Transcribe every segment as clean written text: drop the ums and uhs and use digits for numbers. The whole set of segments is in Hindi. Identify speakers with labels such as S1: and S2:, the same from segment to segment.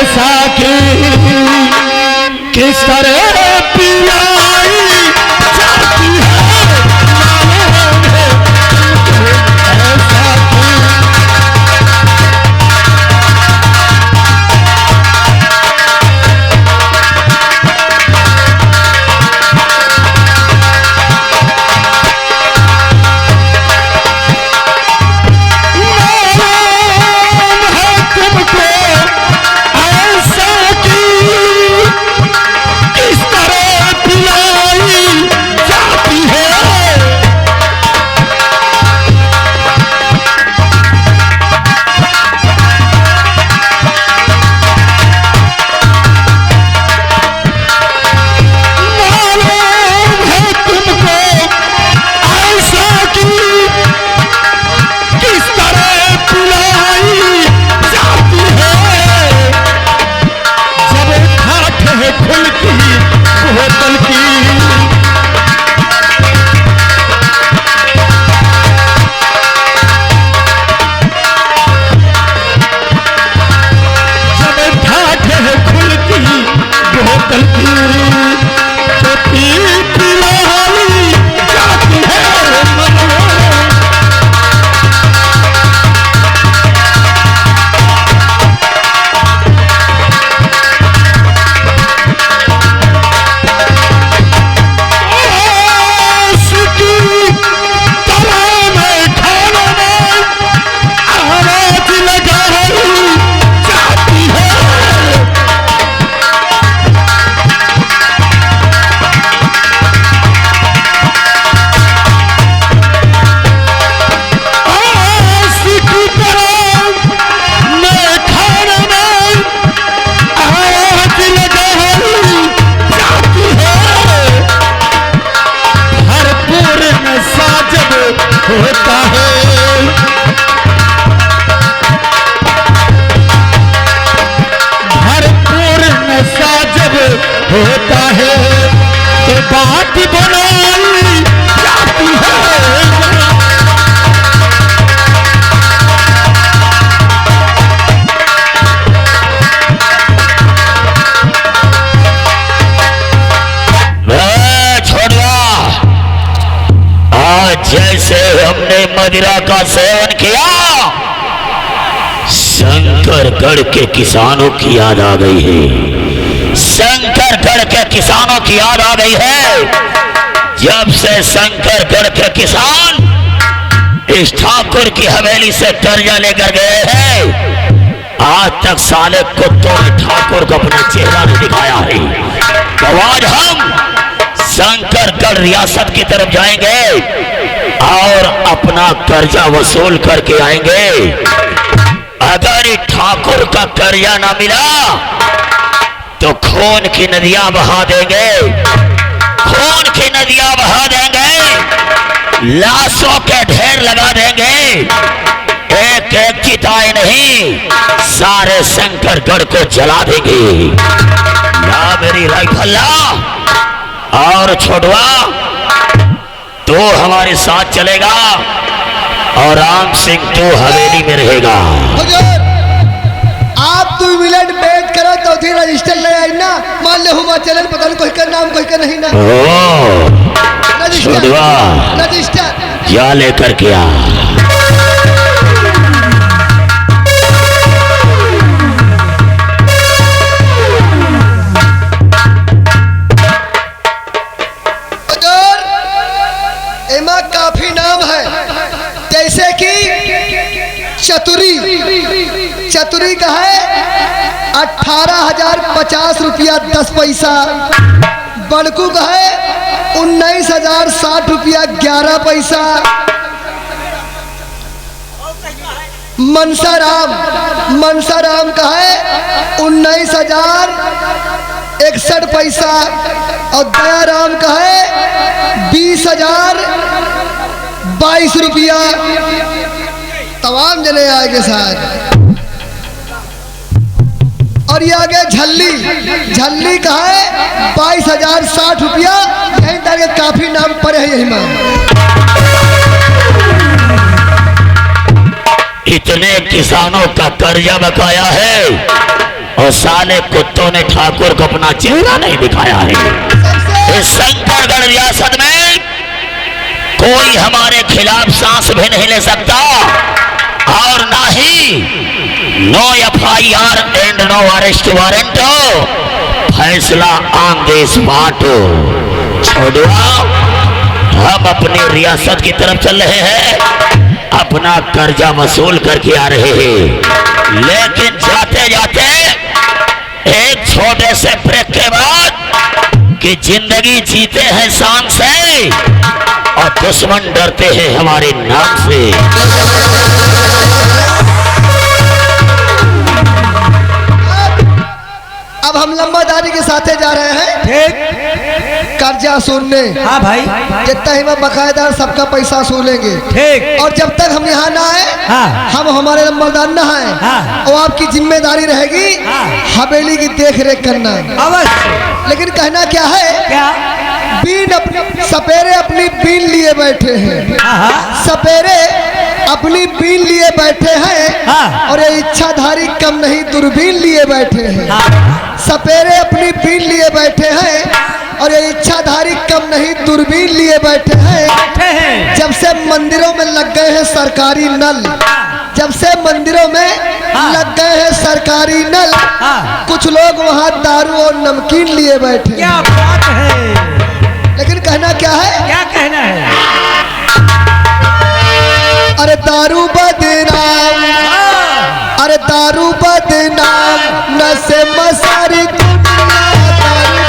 S1: ऐसा किस तरह पिलाई जाती है होता है भरपूर नशा जब होता है तो बात बनाई जाती है।
S2: जैसे हमने मदिरा का सेवन किया, शंकरगढ़ के किसानों की याद आ गई है। शंकरगढ़ के किसानों की याद आ गई है। जब से शंकरगढ़ के किसान इस ठाकुर की हवेली से कर्जा लेकर गए हैं, आज तक साले कुत्तों ने ठाकुर को अपना चेहरा नहीं दिखाया है। तो आज हम शंकरगढ़ रियासत की तरफ जाएंगे और अपना कर्जा वसूल करके आएंगे। अगर ठाकुर का कर्जा ना मिला तो खून की नदियां बहा देंगे, खून की नदियां बहा देंगे, लाशों के ढेर लगा देंगे। एक एक चिताएं नहीं, सारे शंकरगढ़ को जला देंगे। ना मेरी राइफल और छोड़वा तो हमारे साथ चलेगा और राम सिंह तो हवेली में रहेगा।
S3: आप 2 मिनट वेट करो तो फिर रजिस्टर ले आई ना। मान ले हुआ चलन पता नहीं कोई का नाम कोई का नहीं ना।
S2: रजिस्टर क्या लेकर के आ।
S3: काफी नाम है, जैसे कि चतुरी, चतुरी का है 18,050 रुपया 10 पैसा। बड़कू का है 19,060 रुपया 11 पैसा। मनसाराम का है 19,061 पैसा। और दयाराम का है 20,022 रुपया। तमाम जने आगे साथ। और ये आगे झल्ली का है 22,060 रुपया। यही तरह काफी नाम पड़े हैं यही मां।
S2: इतने किसानों का कर्जा बकाया है, और साले कुत्तों ने ठाकुर को अपना चेहरा नहीं दिखाया है। इस शंकरगढ़ रियासत में कोई हमारे खिलाफ सांस भी नहीं ले सकता और ना ही no FIR and no arrest warrant हो, फैसला ऑन द स्पॉट हो। छोड़वा, हम अपनी रियासत की तरफ चल रहे हैं, अपना कर्जा वसूल करके आ रहे हैं, लेकिन जाते जाते एक छोटे से ब्रेक के बाद कि जिंदगी जीते हैं शान से और दुश्मन डरते हैं हमारे नाम से।
S3: अब हम लंबादारी के साथ जा रहे हैं
S4: ठीक।
S3: कर्जा सुनने।
S4: हाँ भाई,
S3: जितना ही बकायदार सबका पैसा वसूलेंगे।
S4: ठीक।
S3: और जब तक हम यहाँ ना आए,
S4: हाँ।
S3: हम हमारे नंबरदार न आए,
S4: हाँ।
S3: और आपकी जिम्मेदारी रहेगी
S4: हाँ।
S3: हवेली की देख रेख करना।
S4: अवश्य।
S3: लेकिन कहना क्या है,
S4: क्या?
S3: बीन अपनी सपेरे अपनी बीन लिए बैठे हैं।
S4: हाँ।
S3: सपेरे अपनी बीन लिए बैठे हैं,
S4: हाँ।
S3: और ये इच्छाधारी कम नहीं दूरबीन लिए बैठे हैं।
S4: हाँ।
S3: सपेरे अपनी बीन लिए बैठे हैं, और ये इच्छाधारी कम नहीं दूरबीन लिए बैठे हैं।
S4: बैठे हैं।
S3: जब से मंदिरों में लग गए हैं सरकारी नल, जब से मंदिरों में
S4: हाँ।
S3: लग गए हैं सरकारी नल,
S4: हाँ।
S3: कुछ लोग वहाँ दारू और नमकीन लिए बैठे।
S4: क्या बात है?
S3: लेकिन कहना क्या है,
S4: क्या कहना है?
S3: अरे दारू बदनाम, अरे दारू बदनाम, नशे में सारी दुनिया दारू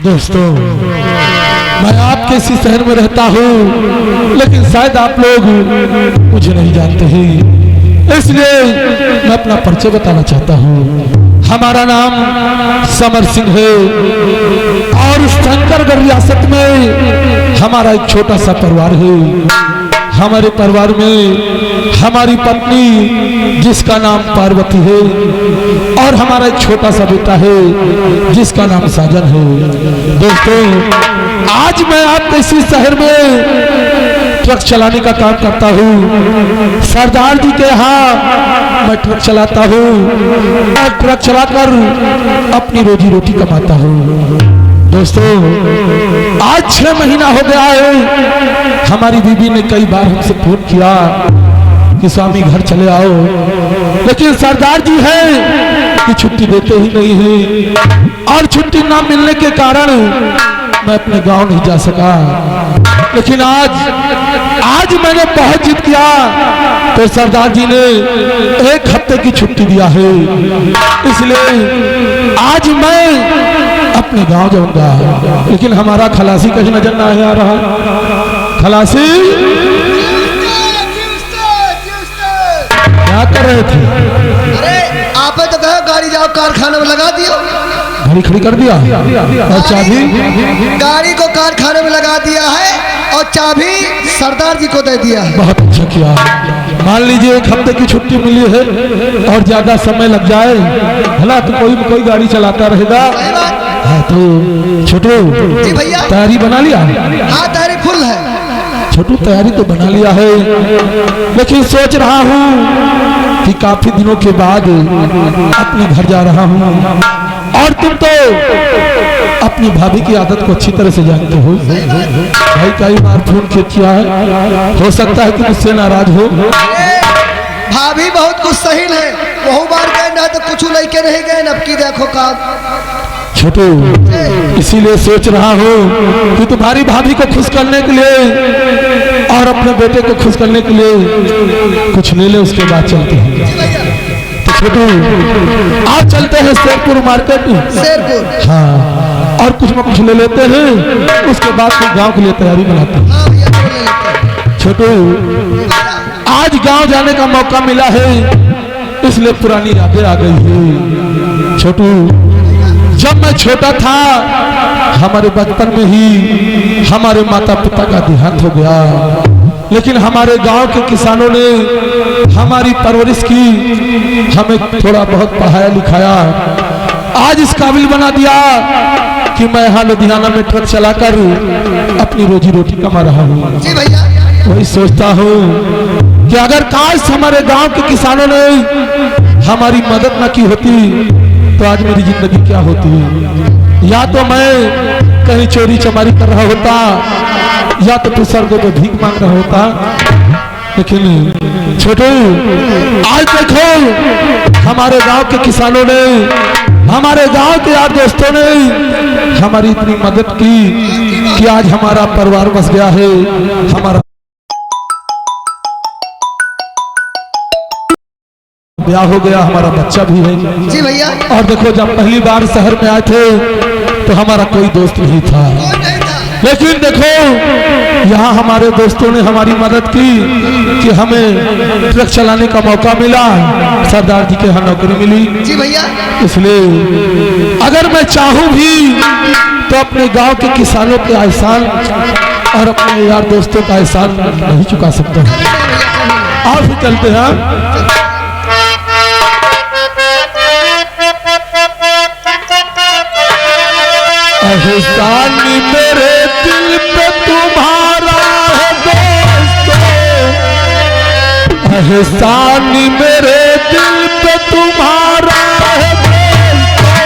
S1: दोस्तों, मैं आपके इसी शहर में रहता हूँ, लेकिन शायद आप लोग मुझे नहीं जानते हैं, इसलिए मैं अपना परिचय बताना चाहता हूँ। हमारा नाम समर सिंह है और शंकरगढ़ रियासत में हमारा एक छोटा सा परिवार है। हमारे परिवार में हमारी पत्नी जिसका नाम पार्वती है और हमारा एक छोटा सा बेटा है जिसका नाम साजन है। दोस्तों, आज मैं आपके इसी शहर में ट्रक चलाने का काम करता हूँ। सरदार जी के यहाँ मैं ट्रक चलाता हूँ और ट्रक चलाकर अपनी रोजी रोटी कमाता हूँ। दोस्तों, आज 6 महीना हो गया है, हमारी बीवी ने कई बार हमसे फोन किया कि स्वामी घर चले आओ, लेकिन सरदार जी है कि छुट्टी देते ही नहीं है और छुट्टी ना मिलने के कारण मैं अपने गांव नहीं जा सका। लेकिन आज मैंने बहुत जिद किया तो सरदार जी ने 1 हफ्ते की छुट्टी दिया है, इसलिए आज मैं अपने गांव जाऊंगा। लेकिन हमारा खलासी कहीं नजर ना आ रहा। खलासी क्या कर रहे थे?
S3: अरे आप तो कहो गाड़ी जाओ कारखाने में लगा दियो।
S1: गाड़ी खड़ी कर दिया और चाबी?
S3: गाड़ी को कारखाने में लगा दिया है और चाबी सरदार जी को दे दिया है।
S1: बहुत अच्छा किया। मान लीजिए 1 हफ्ते की छुट्टी मिली है और ज्यादा समय लग जाए, भला तो कोई गाड़ी चलाता रहेगा। हाँ तो छोटू,
S3: जी भैया,
S1: तैयारी बना लिया?
S3: हाँ तैयारी फुल है।
S1: छोटू तैयारी तो बना लिया है, लेकिन सोच रहा हूँ कि काफी दिनों के बाद अपने घर जा रहा हूँ और तुम तो अपनी भाभी की आदत को अच्छी तरह से जानते हो। भाई कई बार फोन किया है, हो सकता है कि मुझसे नाराज हो।
S3: भाभी बहुत गुस्सहीन है, बहु बार गए ना तो कुछ लेके नहीं गए, अब की देखो काम।
S1: छोटू, इसीलिए सोच रहा हूँ कि तुम्हारी भाभी को खुश करने के लिए और अपने बेटे को खुश करने के लिए कुछ ले ले, उसके बाद चलते हैं। तो छोटू, आज चलते हैं शेरपुर मार्केट में।
S3: शेरपुर?
S1: हाँ, और कुछ न कुछ ले लेते हैं, उसके बाद फिर गांव के लिए तैयारी बनाते हैं।
S3: हाँ भैया ले लेते हैं।
S1: छोटू, आज गांव जाने का मौका मिला है, इसलिए पुरानी यादें आ गई है। छोटू, जब मैं छोटा था, हमारे बचपन में ही हमारे माता पिता का देहांत हो गया, लेकिन हमारे गांव के किसानों ने हमारी परवरिश की, हमें थोड़ा बहुत पढ़ाया लिखाया, आज इस काबिल बना दिया कि मैं यहाँ लुधियाना में ट्रक चलाकर अपनी रोजी रोटी कमा रहा हूँ।
S3: जी भैया।
S1: वही सोचता हूँ कि अगर काश हमारे गांव के किसानों ने हमारी मदद न की होती तो आज मेरी जिंदगी क्या होती। या तो मैं कहीं चोरी चमारी कर रहा होता, या तो दूसर को भीख मांग रहा होता। लेकिन छोटू, आज देखो हमारे गांव के किसानों ने, हमारे गांव के यार दोस्तों ने हमारी इतनी मदद की कि आज हमारा परिवार बस गया है, हमारा ब्याह हो गया, हमारा बच्चा भी है।
S3: जी भैया।
S1: और देखो, जब पहली बार शहर में आए थे तो हमारा कोई दोस्त नहीं था,
S3: कौन नहीं था?
S1: लेकिन देखो यहाँ हमारे दोस्तों ने हमारी मदद की कि हमें ट्रक चलाने का मौका मिला, सरदार जी के यहाँ नौकरी मिली।
S3: जी भैया।
S1: इसलिए अगर मैं चाहूं भी तो अपने गांव के किसानों के एहसान और अपने यार दोस्तों का एहसान नहीं चुका सकता हूं।
S3: कभी नहीं भैया, कभी नहीं।
S1: आप भी चलते हैं। एहसान मेरे दिल पे तुम्हारा है दोस्तों, एहसान मेरे दिल पे तुम्हारा है दोस्तों,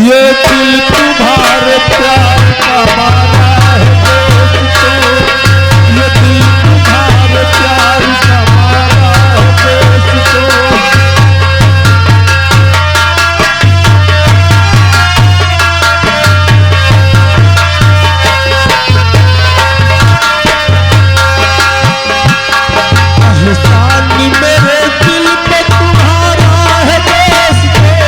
S1: ये दिल तुम्हारे प्यार का मारा है दोस्तों, ये दिल तुम्हारे प्यार का मारा है दोस्तों। मेरे दिल पे तुम्हारा है दोस्तों,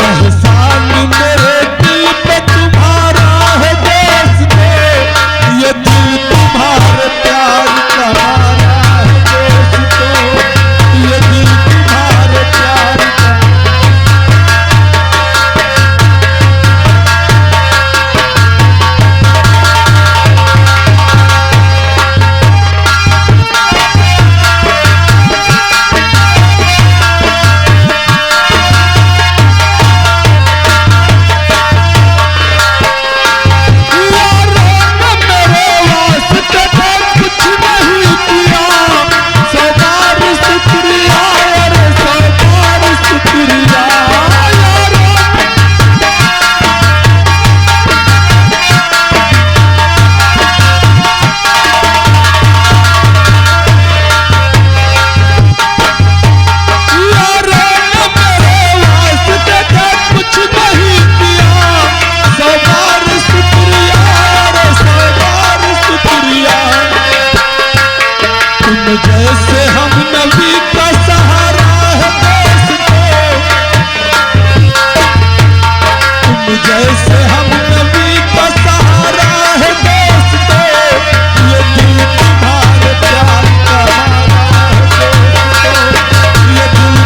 S1: एहसान मेरे दिल पे तुम्हारा है दोस्तों, ये दिल तुम्हारे प्यार का मारा है दोस्तों, ये दिल तुम्हारे प्यार का। जैसे हम नबी का सहारा है दोस्तों, तुम जैसे हम नबी का सहारा है दोस्तों, ये दिल तुम्हारे प्यार का मारा है दोस्तों, ये दिल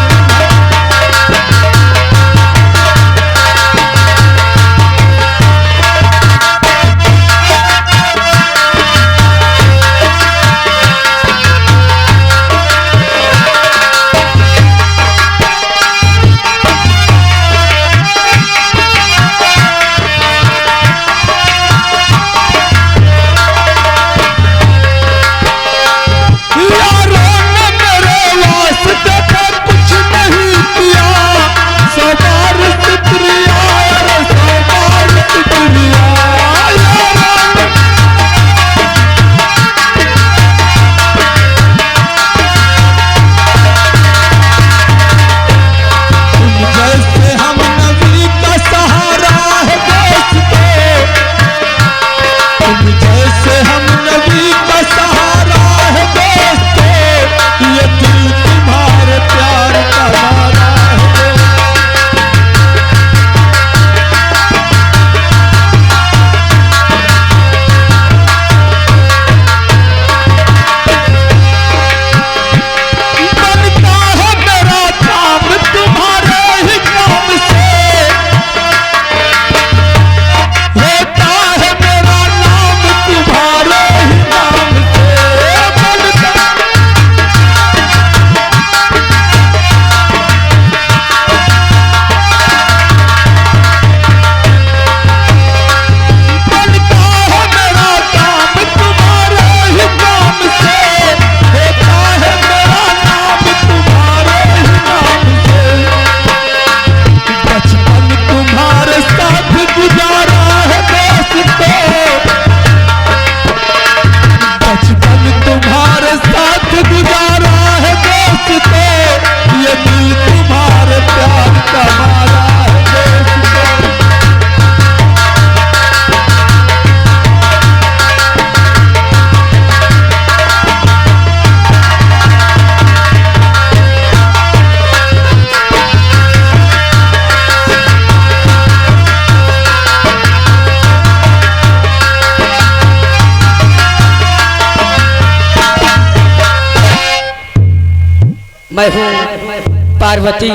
S5: मैं हूँ पार्वती,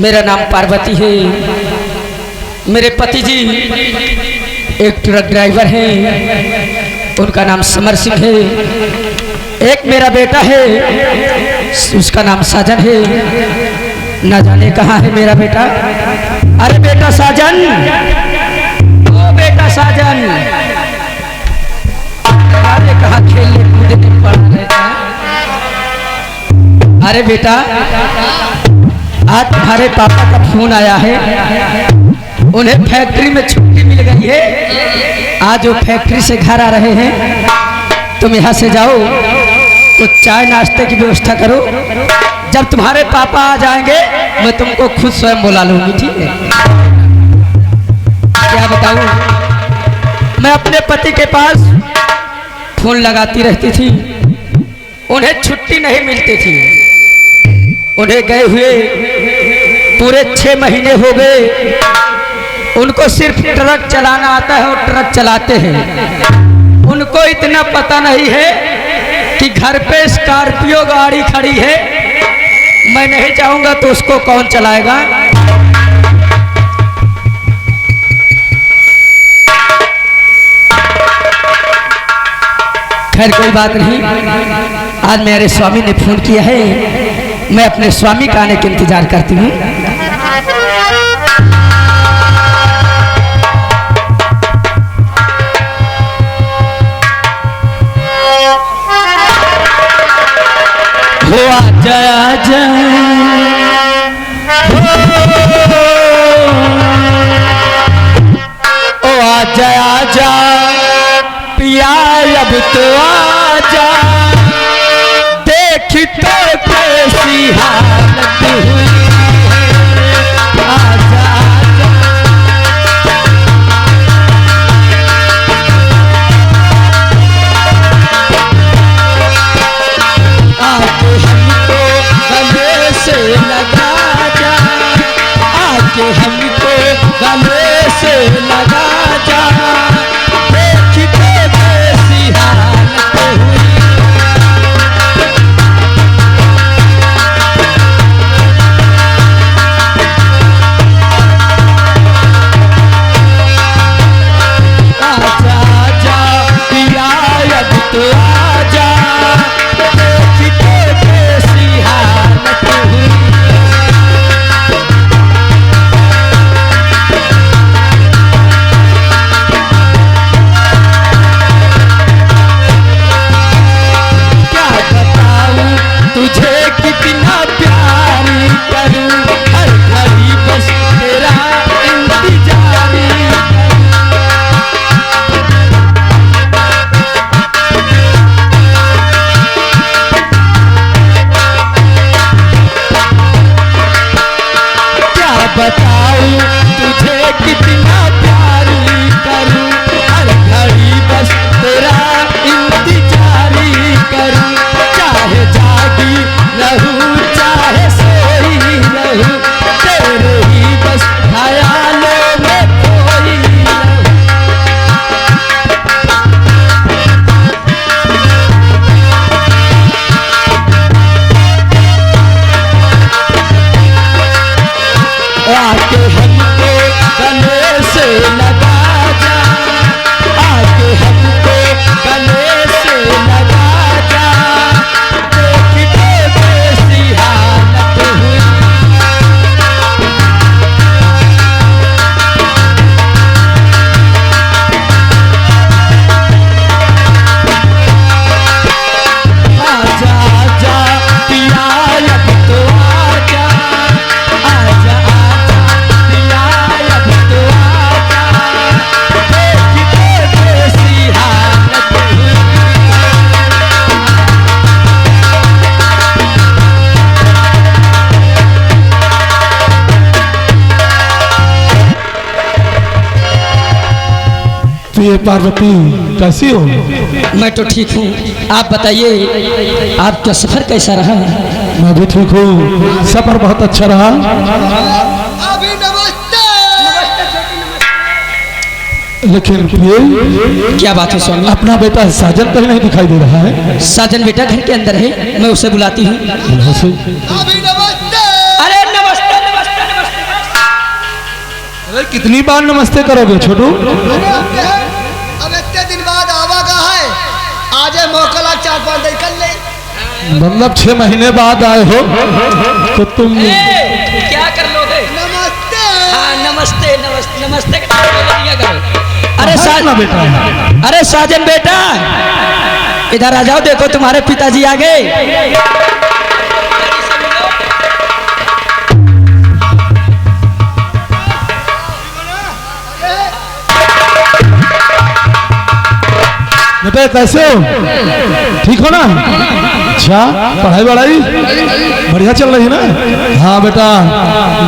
S5: मेरा नाम पार्वती है। मेरे पति जी एक ट्रक ड्राइवर हैं, उनका नाम समर सिंह है। एक मेरा बेटा है, उसका नाम साजन है। ना जाने कहाँ है मेरा बेटा। अरे बेटा साजन, ओ बेटा साजन, अरे कहाँ खेलने कूदने पड़ा रहता है। अरे बेटा, आज तुम्हारे पापा का फोन आया है, उन्हें फैक्ट्री में छुट्टी मिल गई है। आज वो फैक्ट्री से घर आ रहे हैं। तुम यहाँ से जाओ, कुछ चाय नाश्ते की व्यवस्था करो। जब तुम्हारे पापा आ जाएंगे मैं तुमको खुद स्वयं बुला लूंगी, ठीक है? क्या बताऊं, मैं अपने पति के पास फोन लगाती रहती थी, उन्हें छुट्टी नहीं मिलती थी। उन्हें गए हुए पूरे 6 महीने हो गए। उनको सिर्फ ट्रक चलाना आता है और ट्रक चलाते हैं। उनको इतना पता नहीं है कि घर पे स्कॉर्पियो गाड़ी खड़ी है, मैं नहीं जाऊंगा तो उसको कौन चलाएगा। खैर कोई बात नहीं, आज मेरे स्वामी ने फोन किया है, मैं अपने स्वामी का आने का इंतजार करती हूँ। हो आजा आजा, ओ आजा आजा पिया, अब तो आजा, देख तो कैसी हालत हुई। आजा आजा, आके हमको गले से लगा जा, आके हमको गले से लगा जा, देख तो कैसी हालत हुई। आजा आजा पिया, अब तो आजा, देख तो कैसी हालत हुई। क्या बताऊं तुझे कितना प्यार करूं, हर घड़ी बस तेरा इंतजार करूं। क्या बताऊं तुझे कितना प्यार करूं, हर घड़ी बस तेरा इंतजार करूं। चाहे जागी रहूं, चाहे सोई रहूं, तेरे ही बस ख्यालों में खोई रहूं। आके हमको गले से लगा जा, आके हमको गले से लगा जा, देख तो कैसी हालत हुई। आजा आजा पिया, अब तो आजा, आजा आजा पिया, अब तो आजा, देख तो कैसी हालत हुई।
S1: तो ये पार्वती कैसी हो?
S5: मैं तो ठीक हूँ, आप बताइए आपका सफर कैसा रहा?
S1: मैं भी ठीक हूँ, सफर बहुत अच्छा रहा।
S3: अभी नमस्ते।
S1: लेकिन प्रिय,
S5: क्या बात है स्वामी?
S1: अपना बेटा साजन कहीं नहीं दिखाई दे रहा है।
S5: साजन बेटा घर के अंदर है, मैं उसे बुलाती हूँ।
S3: भाभी नमस्ते।
S5: अरे नमस्ते नमस्ते नमस्ते।
S1: अरे कितनी बार नमस्ते करोगे छोटू?
S3: अब इतने दिन बाद आवा का है, आज है मौका ला 4-5 दिन कर ले।
S1: मतलब 6 महीने बाद आए हो तो तुम
S5: क्या कर लोगे?
S3: नमस्ते।
S5: हाँ नमस्ते नमस्ते नमस्ते करो।
S1: अपना बेटा है।
S5: अरे साजन बेटा इधर आ जाओ, देखो तुम्हारे पिताजी आ गए।
S1: बेटा कैसे हो? ठीक हो ना? अच्छा, पढ़ाई वढ़ाई बढ़िया चल रही है ना? हाँ बेटा,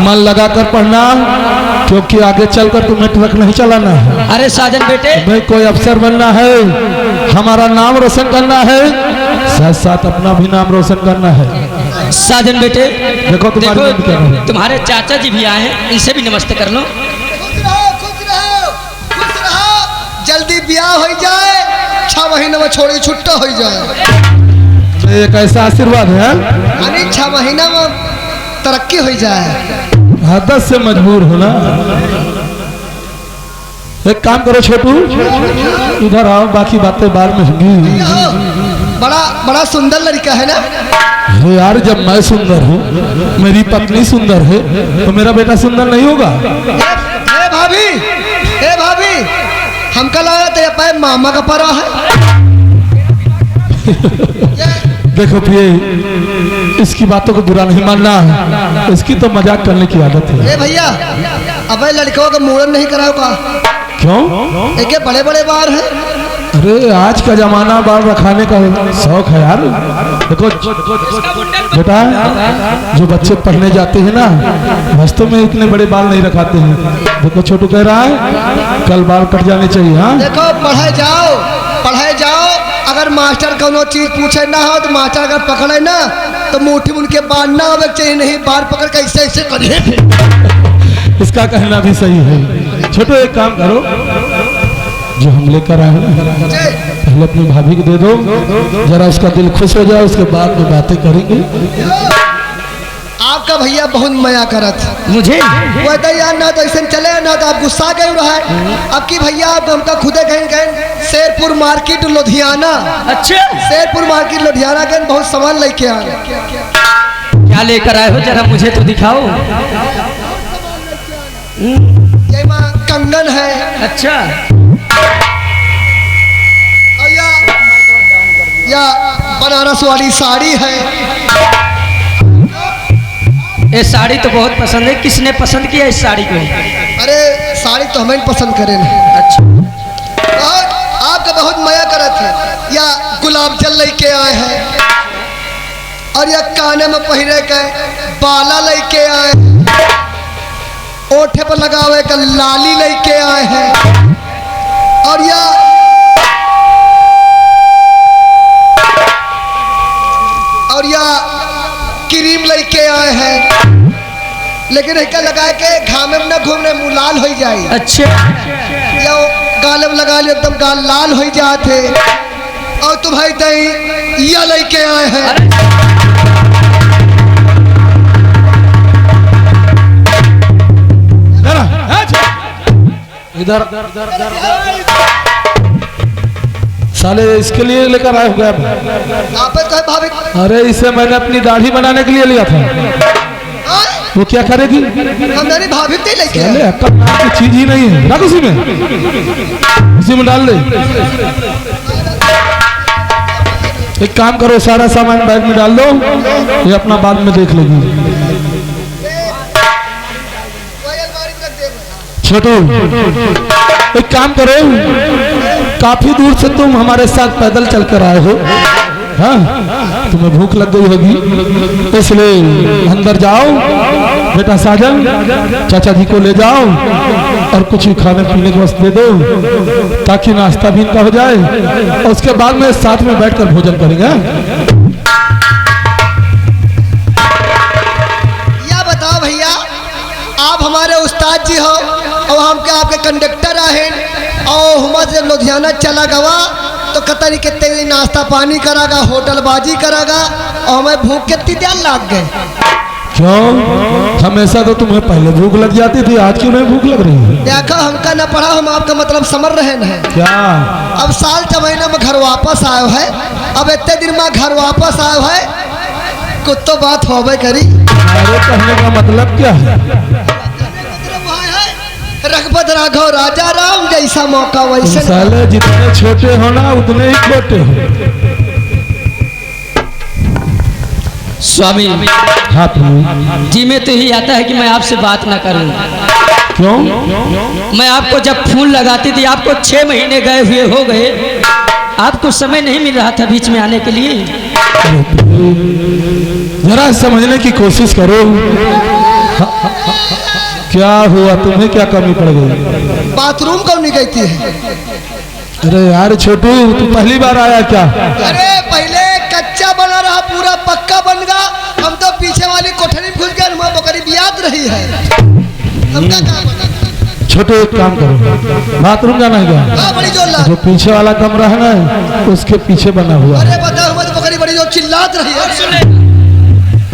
S1: मन लगा कर पढ़ना, क्योंकि आगे चलकर तुम्हें ट्रक नहीं चलाना है।
S5: अरे साजन बेटे,
S1: भाई कोई अफसर बनना है, हमारा नाम रोशन करना है, साथ साथ अपना भी नाम रोशन करना है।
S5: साजन बेटे
S1: देखो तुम्हारी मम्मी क्या कर रही है।
S5: तुम्हारे चाचा जी भी आए हैं, इनसे भी नमस्ते कर लो।
S3: खुश रहो, खुश रहो, खुश रहो। जल्दी ब्याह हो जाए, 6 महीने में छोड़ी छुट्टा हो जाए।
S1: एक ऐसा आशीर्वाद है,
S3: यानी 6 महीना में तरक्की हो जाए।
S1: हद से मजबूर होना। एक काम करो छोटू, इधर आओ, बाकी बातें बाद में होंगी।
S3: बड़ा बड़ा सुंदर लड़का है ना?
S1: अरे यार, जब मैं सुंदर हूँ, मेरी पत्नी सुंदर है, तो मेरा बेटा सुंदर नहीं होगा?
S3: ए भाभी, ए भाभी, हमका लगा तेरे पास मामा का परा है।
S1: देखो प्रिय, इसकी बातों को बुरा नहीं मानना, इसकी तो मजाक करने की आदत है।
S3: ए भैया, अबे लड़कों का मुड़न नहीं कराओ का?
S1: क्यों?
S3: एक बड़े बड़े बार है।
S1: अरे आज का जमाना बाल रखाने का शौक है यार। देखो बेटा, जो बच्चे पढ़ने जाते हैं ना, वास्तव में इतने बड़े बाल नहीं रखाते हैं। देखो छोटू कह रहा है कल बाल कट जाने चाहिए। हाँ
S3: देखो, पढ़े जाओ। अगर मास्टर कोनो चीज पूछे ना हो तो मास्टर अगर पकड़े ना तो मुट्ठी उनके बाल ना होवे चाहिए, नहीं बाल पकड़ के ऐसे ऐसे करे।
S1: इसका कहना भी सही है। छोटू एक काम करो, जो हम लेकर आए हैं पहले अपनी भाभी को दे दो, जरा उसका दिल खुश हो जाए, उसके बाद में बातें करेंगे।
S3: आपका भैया बहुत मया करत
S5: मुझे
S3: वो तो यार, ना तो ऐसे चले ना तो आप गुस्सा गए रहा। अब की भैया आप हमका खुदे गए शेरपुर मार्केट लुधियाना।
S5: अच्छा,
S3: शेरपुर मार्केट लुधियाना गए, बहुत सामान लेके आए।
S5: क्या लेकर आए हो, जरा मुझे तो दिखाओ।
S3: ये माँ कंगन है।
S5: अच्छा,
S3: और या बनारस वाली साड़ी है।
S5: ये साड़ी तो बहुत पसंद है। किसने पसंद किया इस साड़ी को?
S3: अरे साड़ी तो हमें पसंद करें।
S5: अच्छा,
S3: और आपका बहुत मया करत है। या गुलाब जल लेके आए हैं, और या काने में पहिरे के बाला लेके आए हैं, ओठे पर लगावे का लाली लेके आए हैं, और या क्रीम लेके आए हैं। लेकिन इसका लगा के घामे में न घूमने मुँह लाल हो जाए।
S5: अच्छा,
S3: या गाल में लगा लिया एकदम गाल लाल हो जाते। और तुम्हारी दही या लेके आए हैं।
S1: इधर साले इसके लिए लेकर आए हो गया।
S3: आप कहे भाभी,
S1: अरे इसे मैंने अपनी दाढ़ी बनाने के लिए लिया था। वो क्या करेगी?
S3: हम मेरी भाभी नहीं लेके
S1: साले
S3: आए।
S1: अक्कल नाम की चीज ही नहीं है। रख उसी में, उसी में डाल दे। एक काम करो, सारा सामान बैग में डाल दो, ये अपना बाद में देख लेगी। छोटू एक काम करो, काफी दूर से तुम हमारे साथ पैदल चल कर आए हो। हाँ, तुम्हें भूख लग गई होगी, इसलिए अंदर जाओ। बेटा साजन, चाचा जी को ले जाओ और कुछ खाने पीने को दे दो, ताकि नाश्ता भी इनका हो जाए, और उसके बाद में साथ में बैठकर भोजन करेंगे।
S3: या बताओ भैया, आप हमारे उस्ताद जी हो और हम के आपके कंडक्टर हैं और हमारे से लुधियाना चला गवा तो कतरी कितने दिन नाश्ता पानी करागा, होटलबाजी करागा और हमें भूख कितनी देर लग गए।
S1: क्यों? हमेशा तो तुम्हें पहले भूख लग जाती थी, आज क्यों नहीं भूख लग रही है?
S3: देखो हमका न पढ़ा, हम आपका मतलब समझ रहे हैं।
S1: क्या?
S3: अब साल 6 महीना में घर वापस आयो है, अब इतने दिन में घर वापस आयो है, कुछ तो बात होबे करी।
S1: अरे कहने का मतलब क्या है?
S3: रघुपत राघव राजा राम, जैसा मौका वैसे।
S1: साले जितने छोटे हो ना उतने ही छोटे हो।
S5: स्वामी
S1: हाँ प्रभु।
S5: जी में तो यही आता है कि मैं आपसे बात ना करूं।
S1: क्यों?
S5: मैं आपको जब फोन लगाती थी, आपको 6 महीने गए हुए हो गए, आपको समय नहीं मिल रहा था बीच में आने के लिए।
S1: जरा समझने की कोशिश करो। क्या हुआ? तुम्हें क्या कमी पड़ गई?
S3: बाथरूम कब नहीं गई थी?
S1: अरे यार छोटू, तू पहली बार आया क्या?
S3: अरे पहले कच्चा बना रहा, पूरा पक्का बन गया। हम तो पीछे वाली कोठरी घुस गए, हमारी बकरी बियात रही है। हमका काम है।
S1: छोटू एक काम करो, बाथरूम जाना है क्या?
S3: हाँ, बड़ी जोर ला।
S1: जो पीछे वाला कमरा है ना, उसके पीछे बना हुआ
S3: अरे
S1: है।
S3: बताओ, हमारी बकरी बड़ी जोर चिल्लात रही है।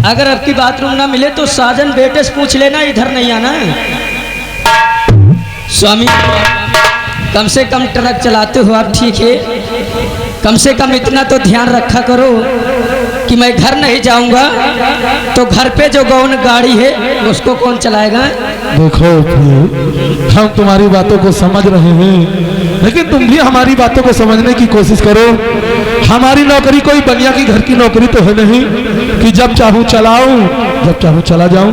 S5: अगर आपकी बाथरूम ना मिले तो साजन बेटे से पूछ लेना, इधर नहीं आना। स्वामी कम से कम ट्रक चलाते हो आप, ठीक है, कम से कम इतना तो ध्यान रखा करो कि मैं घर नहीं जाऊंगा तो घर पे जो गौन गाड़ी है उसको कौन चलाएगा?
S1: देखो हम तुम्हारी बातों को समझ रहे हैं, लेकिन तुम भी हमारी बातों को समझने की कोशिश करो। हमारी नौकरी कोई बनिया की घर की नौकरी तो है नहीं कि जब चाहूँ चलाऊं, जब चाहूँ चला जाऊं।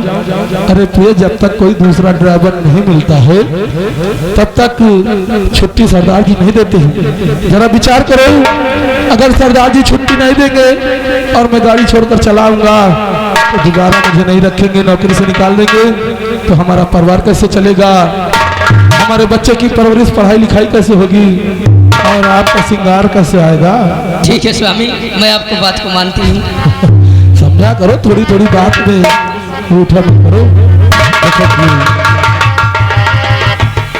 S1: अरे प्रिय, जब तक कोई दूसरा ड्राइवर नहीं मिलता है तब तक छुट्टी सरदार जी नहीं देते हैं। जरा विचार करो, अगर सरदार जी छुट्टी नहीं देंगे और मैं गाड़ी छोड़कर चलाऊंगा तो दोबारा मुझे नहीं रखेंगे, नौकरी से निकाल देंगे, तो हमारा परिवार कैसे चलेगा? हमारे बच्चे की परवरिश पढ़ाई लिखाई कैसे होगी? और आपका श्रृंगार कैसे आएगा?
S5: ठीक है स्वामी, मैं आपको बात को मानती हूँ।
S1: समझा करो, थोड़ी थोड़ी बात में उठा मत करो।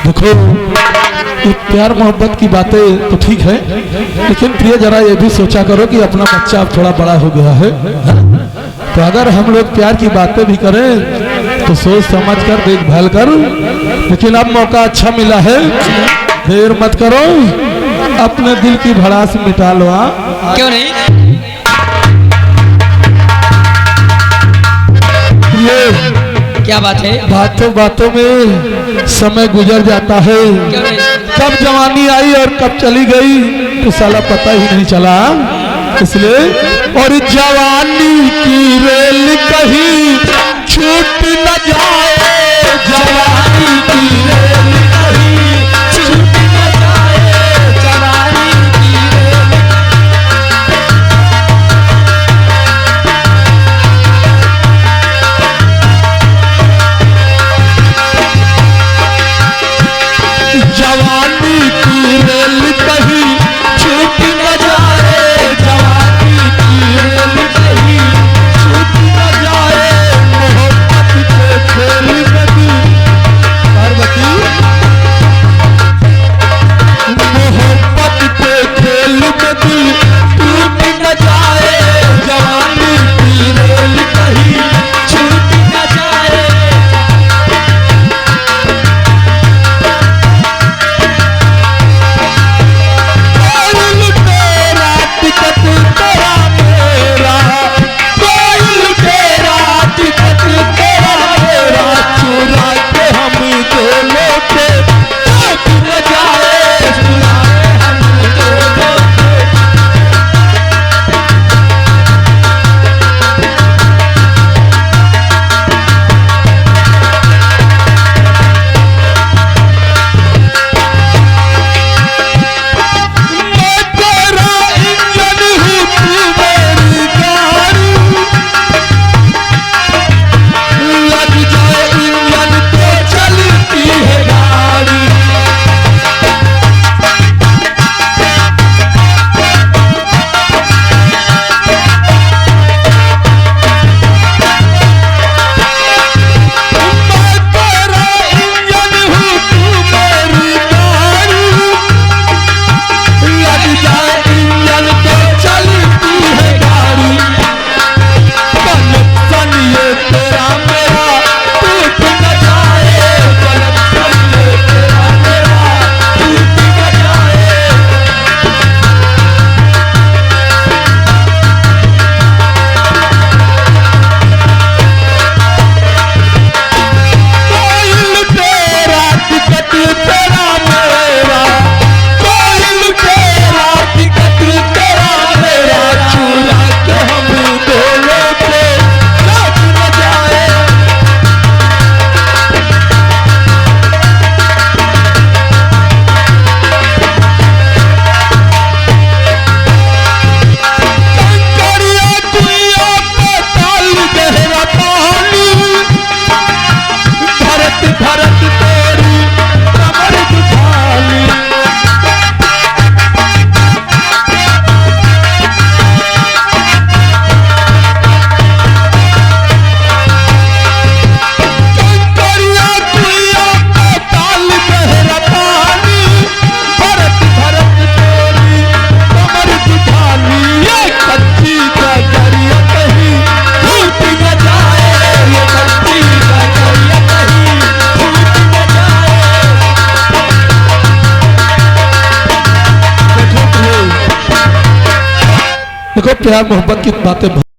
S1: देखो ये प्यार मोहब्बत की बातें तो ठीक है, लेकिन प्रिय जरा ये भी सोचा करो कि अपना बच्चा अब थोड़ा बड़ा हो गया है, तो अगर हम लोग प्यार की बातें भी करें तो सोच समझ कर देखभाल कर। लेकिन अब मौका अच्छा मिला है, देर मत करो, अपने दिल की भड़ास मिटा लो।
S5: क्यों नहीं?
S1: ये
S5: क्या बात है?
S1: बातों बातों में समय गुजर जाता है,
S5: क्यों नहीं?
S1: कब जवानी आई और कब चली गई तो साला पता ही नहीं चला। इसलिए और जवानी की रेल कहीं छूट न जाए, जवानी की रेल कहीं छूट न जाए, जवानी की रेल। जवानी की रेल कहीं छूट न जाए, जवानी की रेल कहीं छूट न जाए, मोहब्बत के खेल में भी देखो प्यार मोहब्बत की बातें